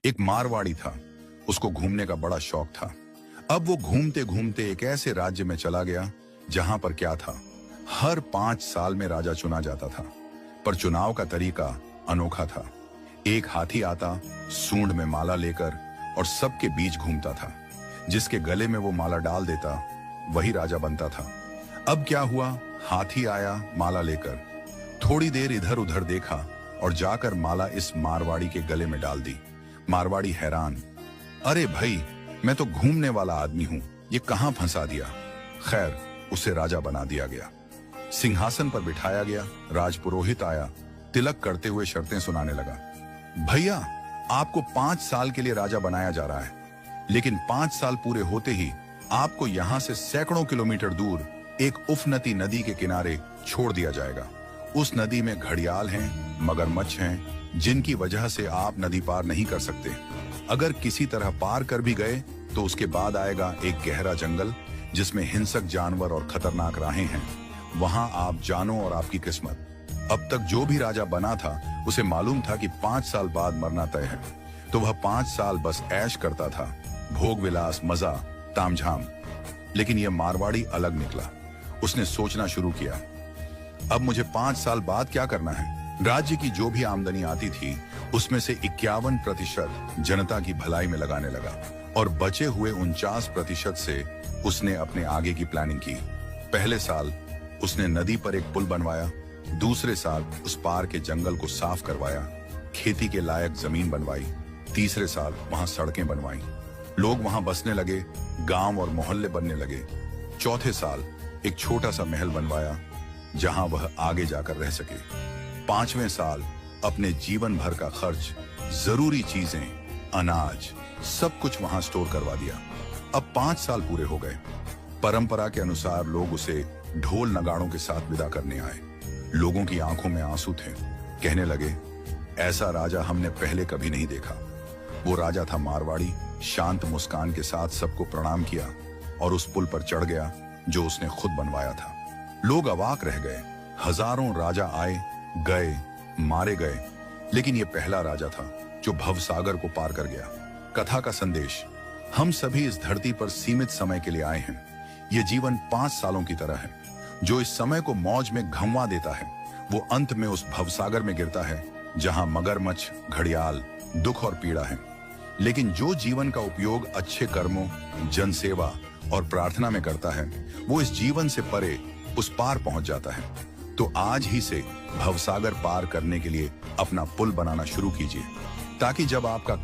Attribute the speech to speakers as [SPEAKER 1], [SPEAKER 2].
[SPEAKER 1] एक मारवाड़ी था, उसको घूमने का बड़ा शौक था। अब वो घूमते घूमते एक ऐसे राज्य में चला गया जहां पर क्या था, हर 5 साल में राजा चुना जाता था, पर चुनाव का तरीका अनोखा था। एक हाथी आता, सूंड में माला लेकर, और सबके बीच घूमता था। जिसके गले में वो माला डाल देता, वही राजा बनता था। अब क्या हुआ, हाथी आया माला लेकर, थोड़ी देर इधर उधर देखा और जाकर माला इस मारवाड़ी के गले में डाल दी। मारवाड़ी हैरान, अरे भाई, मैं तो घूमने वाला आदमी हूं, ये कहां फंसा दिया। खैर, उसे राजा बना दिया गया, सिंहासन पर बिठाया गया। राजपुरोहित आया, तिलक करते हुए शर्तें सुनाने लगा। भैया, आपको 5 साल के लिए राजा बनाया जा रहा है, लेकिन 5 साल पूरे होते ही आपको यहां से सैकड़ों किलोमीटर दूर एक उफनती नदी के किनारे छोड़ दिया जाएगा। उस नदी में घड़ियाल हैं, मगरमच्छ हैं, जिनकी वजह से आप नदी पार नहीं कर सकते। अगर किसी तरह पार कर भी गए तो उसके बाद आएगा एक गहरा जंगल, जिसमें हिंसक जानवर और खतरनाक राहें हैं। वहां आप जानो और आपकी किस्मत। अब तक जो भी राजा बना था, उसे मालूम था कि 5 साल बाद मरना तय है, तो वह 5 साल बस ऐश करता था, भोग विलास, मजा, तामझाम। लेकिन यह मारवाड़ी अलग निकला। उसने सोचना शुरू किया, अब मुझे 5 साल बाद क्या करना है। राज्य की जो भी आमदनी आती थी, उसमें से 51% जनता की भलाई में लगाने लगा, और बचे हुए 49% से उसने अपने आगे की प्लानिंग की। पहले साल उसने नदी पर एक पुल बनवाया, दूसरे साल उस पार के जंगल को साफ करवाया, खेती के लायक जमीन बनवाई, तीसरे साल वहां सड़कें बनवाई, लोग वहां बसने लगे, गांव और मोहल्ले बनने लगे। चौथे साल एक छोटा सा महल बनवाया, जहां वह आगे जाकर रह सके। 5वें साल अपने जीवन भर का खर्च, जरूरी चीजें, अनाज, सब कुछ वहां स्टोर करवा दिया। अब 5 साल पूरे हो गए। परंपरा के अनुसार लोग उसे ढोल नगाड़ों के साथ विदा करने आए। लोगों की आंखों में आंसू थे। कहने लगे, ऐसा राजा हमने पहले कभी नहीं देखा। वो राजा था मारवाड़ी, शांत मुस्कान के साथ सबको प्रणाम किया और उस पुल पर चढ़ गया जो उसने खुद बनवाया था। लोग अवाक रह गए। हजारों राजा आए गए, मारे गए, लेकिन ये पहला राजा था जो भवसागर को पार कर गया। कथा का संदेश, हम सभी इस धरती पर सीमित समय के लिए आए हैं। ये जीवन 5 सालों की तरह है। जो इस समय को मौज में घमवा देता है, वो अंत में उस भवसागर में गिरता है जहां मगरमच्छ, घड़ियाल, दुख और पीड़ा है। लेकिन जो जीवन का उपयोग अच्छे कर्मों, जनसेवा और प्रार्थना में करता है, वो इस जीवन से परे उस पार पहुंच जाता है। तो आज ही से भवसागर पार करने के लिए अपना पुल बनाना शुरू कीजिए, ताकि जब आपका